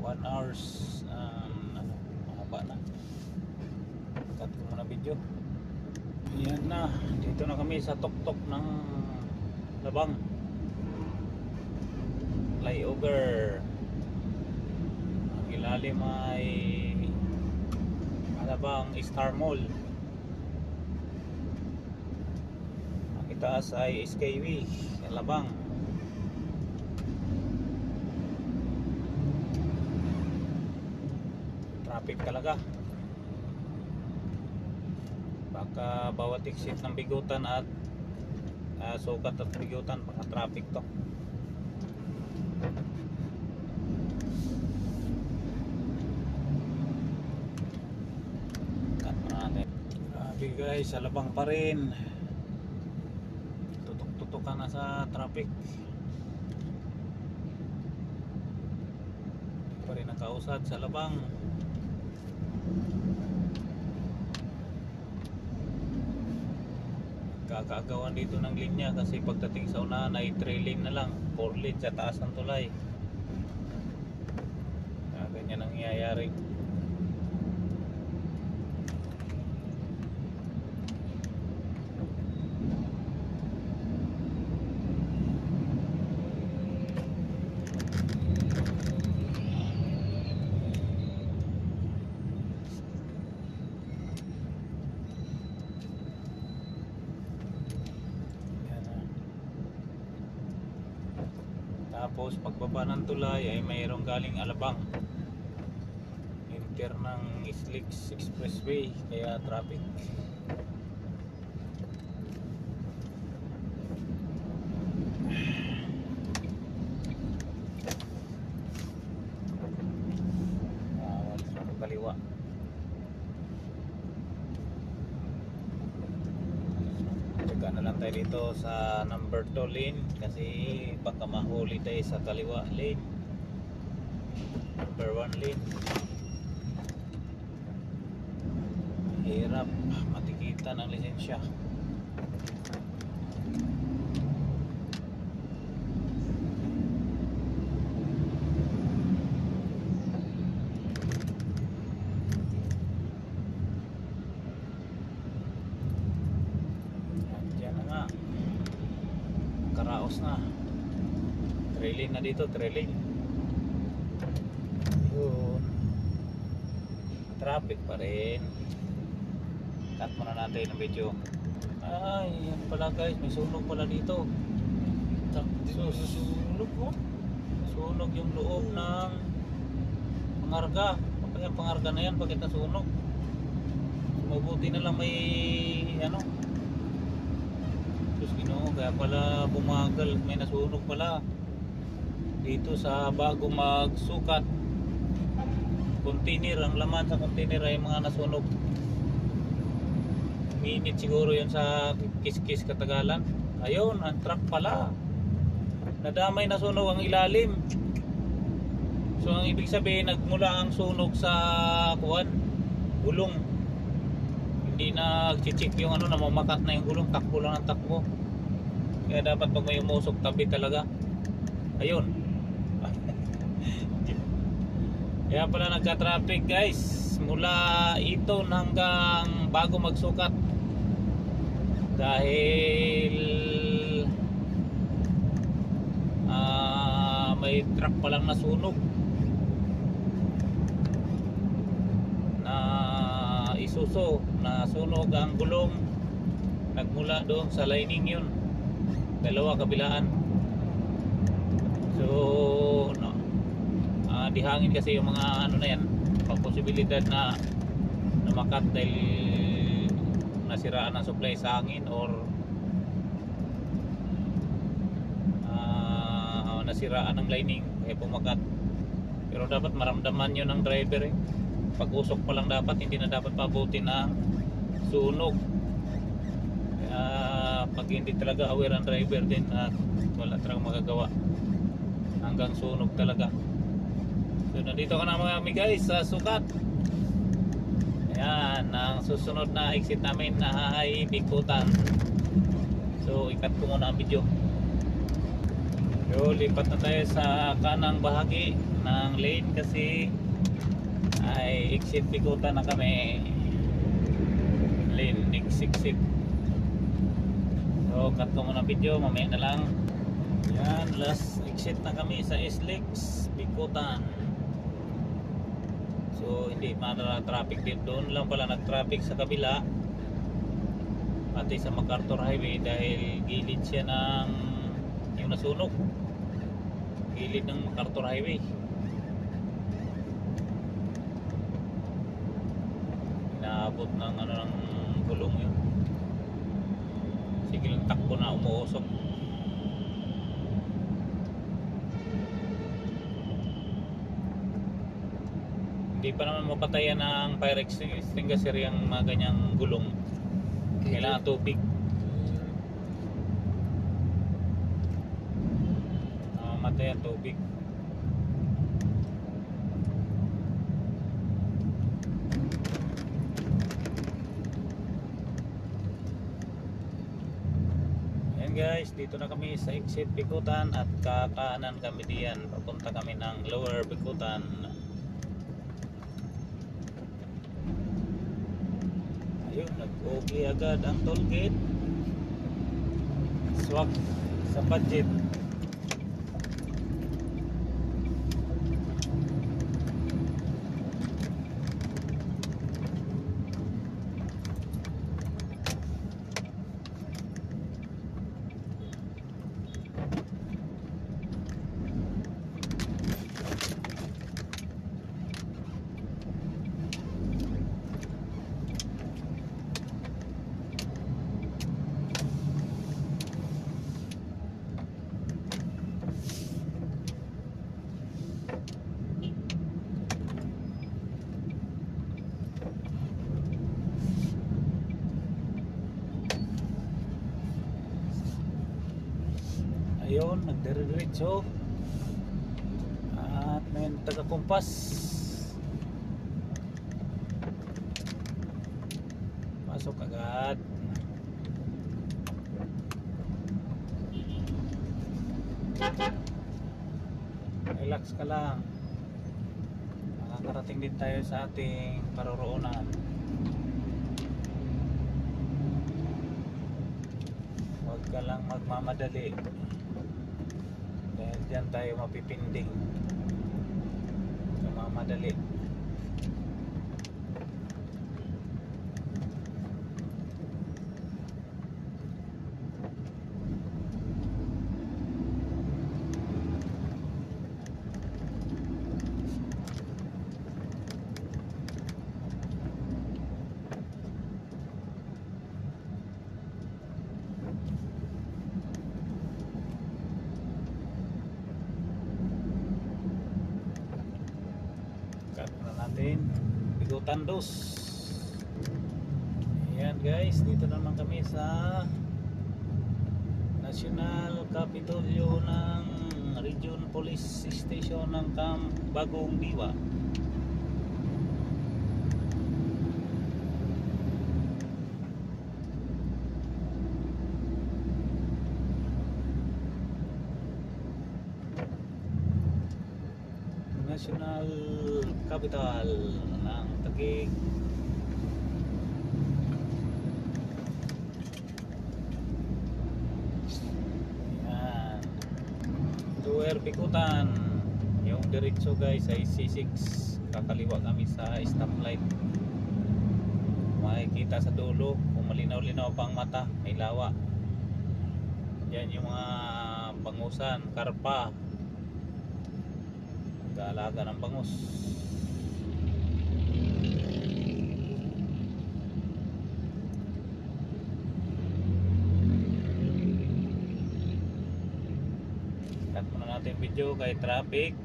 1 hours ano, mahaba na. Cut ko muna video. Ayan na, dito na kami sa tuktok ng Labang flyover. Ang ilalim ay Alabang Star Mall. Ang itaas ay Skyway Alabang. Traffic talaga. Baka bawat exit ng Bigutan at Sukat at Bigutan, baka traffic to. Cut natin. Grabe guys, Alabang pa rin. Tutok-tutokan na sa traffic. Pa rin nakausad sa Alabang. Kakaagawan dito ng linya kasi pagdating sa unahan ay 3 lane na lang, 4 lane sa taas ng tulay. Ganyan ang nangyayari. Tapos pagbaba ng tulay ay mayroong galing Alabang, enter ng Slicks Expressway, kaya traffic. Walis sa kaliwa. Teka na lang tayo dito sa number 2 lane kasi baka mahuli tayo sa kaliwa lane. Number 1 lane. Hirap matikita ng lisensya. Karaos na. Trailing na dito, trailing. Yun. Traffic pa rin. Cut muna natin ang video. Ay, yan pala guys, may sunog pala dito. Sunog po? Sunog yung loob ng pangarga. Kaya pangarga na yan, bakit nasunog? Mabuti na lang may ano, kaya pala bumagal, may nasunog pala dito sa bago magsukat container. Ang laman sa container ay mga nasunog. Minute siguro yun sa Kiskis Katagalan. Ayun, ang truck pala nadamay, nasunog ang ilalim. So ang ibig sabihin, nagmula ang sunog sa gulong. Hindi na chichik yung ano, namamakat na yung gulong, takbo lang ang takbo. Kaya dapat pag may umusok, tabi talaga. Ayun. Kaya pala nagka-traffic guys, mula Iton hanggang bago magsukat. Dahil may truck palang nasunog na Isuzu. Nasunog ang gulong, nagmula doon sa lining yun, dalawa kabilaan. So no, dihangin kasi yung mga ano na yan, pa posibilidad na namakat dahil nasiraan ang supply sa hangin or nasiraan ang lining kaya pumakat. Pero dapat maramdaman yun ng driver eh. Pag usok pa lang dapat, hindi na dapat pabutin ang sunog. Kaya pag hindi talaga aware ang driver din at wala talagang magagawa, hanggang sunog talaga. So nandito ka na mga kami guys sa sukat. Ayan, ang susunod na exit namin na ay Bikutan. So ikat ko muna ang video. So lipat na tayo sa kanang bahagi ng lane kasi ay exit Bikutan na kami. Lane next exit. So cut ko muna ang video, mamaya na lang. Ayan, last exit na kami sa SLEX Bikutan. So hindi traffic din doon, lang pala nag-traffic sa kabila pati sa MacArthur Highway dahil gilid siya ng yung nasunog, gilid ng MacArthur Highway. Inaabot ng ano ng gulong yun. Sige lang, takbo na, umuusok. Hindi pa naman mapatayan ng fire extinguisher yung mga ganyang gulong. Kailangan tubig. Mamatay ang tubig. Ayan guys, dito na kami sa exit Bikutan at kakaanan kami diyan. Papunta kami ng Lower Bikutan. Ayun, nag-okay agad ang toll gate. Swak sa budget. Ayun, nagdiriretso at may taga-kumpas. Pasok agad. Relax ka lang, makakarating din tayo sa ating paroroonan. Huwag ka lang magmamadali dahil dyan tayo mapipinding sa mamadali. Bikutan dos. Ayan guys, dito naman kami sa National Capitolio ng Region Police Station ng Bagong Diwa. National Capital ng Taguig. Ayan, Lower Bikutan. Yung diretso guys ay C6, kakaliwa kami sa stoplight. Makikita sa dulo kung malinaw-linaw pa ang mata, may lawa. Yan yung mga bangusan, karpa, alaga ng bangus. cut muna natin video kay traffic.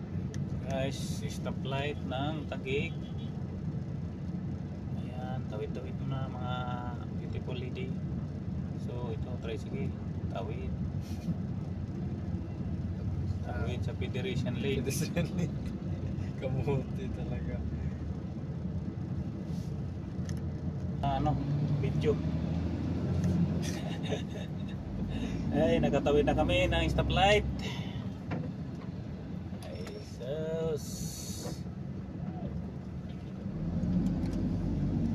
Guys, stoplight ng Taguig. Ayan, tawid-tawid muna mga beautiful lady. So ito, tricycle, tawid. Tawid sa Federation Lane. Kamuti talaga. Ano, video. Ay, nakatawid na kami ng stoplight. Ay, sus.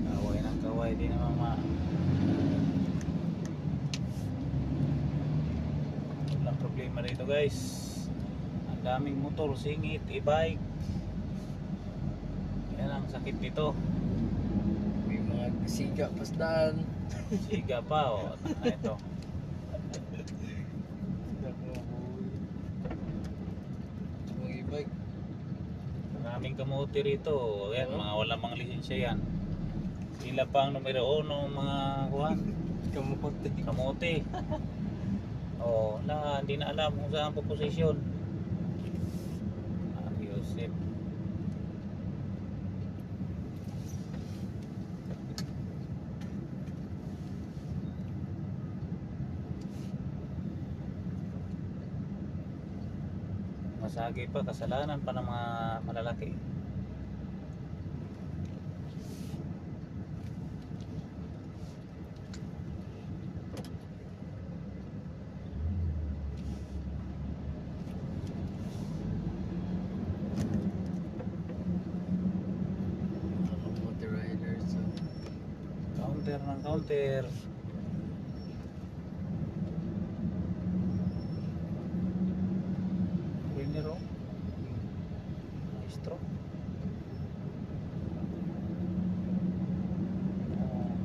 Kaway ng kaway din naman walang problema rito guys. Ang daming motor, singit, e-bike. Yan ang sakit nito. May mga siga pasdan. Siga pa o. Ito. Mga e-bike. Maraming kamote rito. Yan, mga walang mga lisensya yan. Sila pang numero 1 mga kuhan. Kamuti. Kamote. Oh, wala, hindi na alam kung saan po posisyon. Yosef. Masagi pa, kasalanan pa ng mga malalaki. Kamuti riders. Counter ng counter. Winero. Maestro.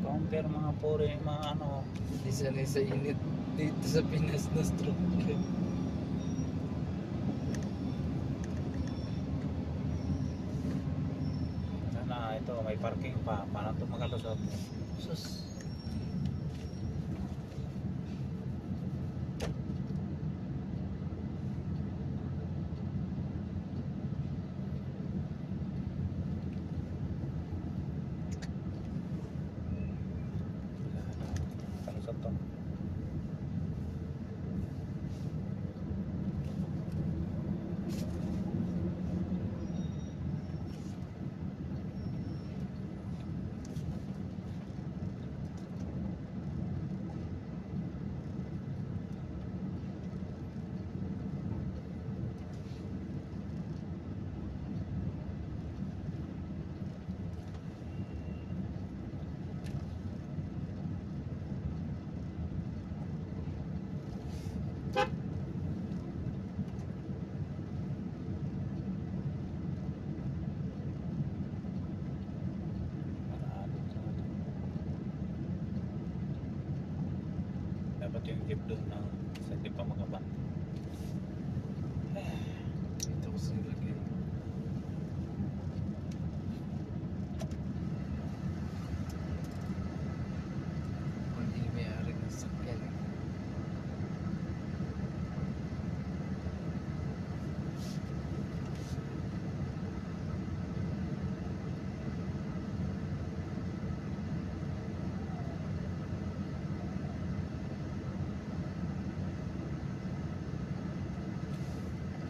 Counter mga puri, mga ano. Hindi sanay sa init dito sa Pinas na stroke. Sana ito, may parking pa. Paano ito makalusot? Sus. Kalusot to. Dapat yung jeep doon na sa hindi pa makaban. Dito ko sila kayo. Hindi may-ari ng sakyan.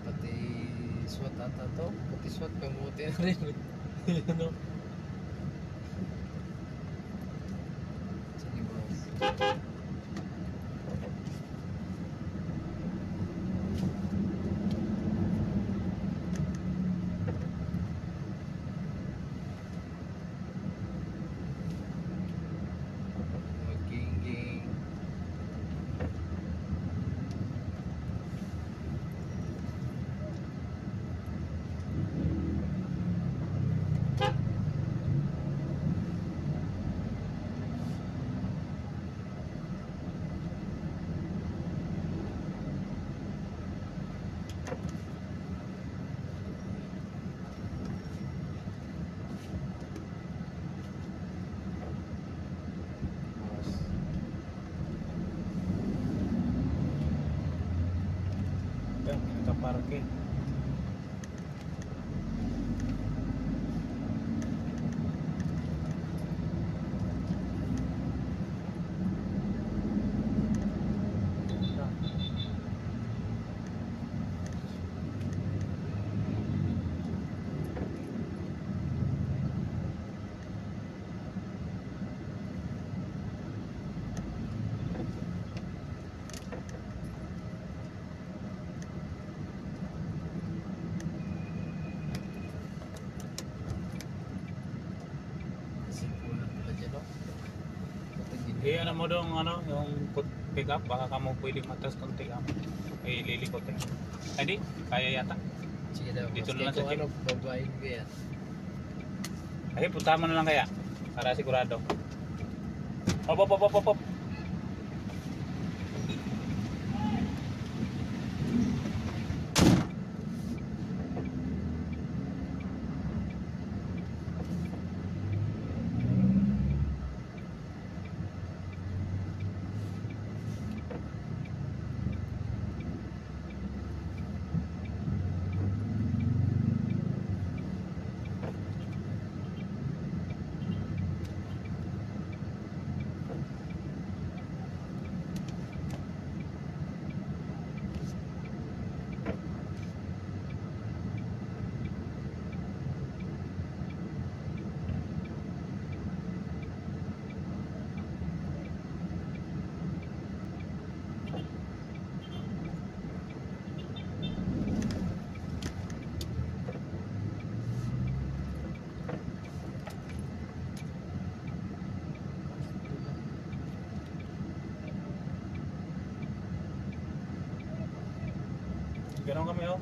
Pati SWAT ata to. Pati SWAT kamuti na rin. Yun o. Sige boss. Maging-ging. Boss. kaparke. Simple lang pala dyan, no? Eh, ano mo dong, ano, yung pick up, baka ka mo pwedeng matas konti ang lilikot eh. Ay di, kaya yata. Sige daw, Dito mas na lang kaya sa kung ano, babayin ko yan. Ay, punta mo na lang kaya. Para sigurado. Hop, hop, hop, hop, hop, hop. Ganon kami oh.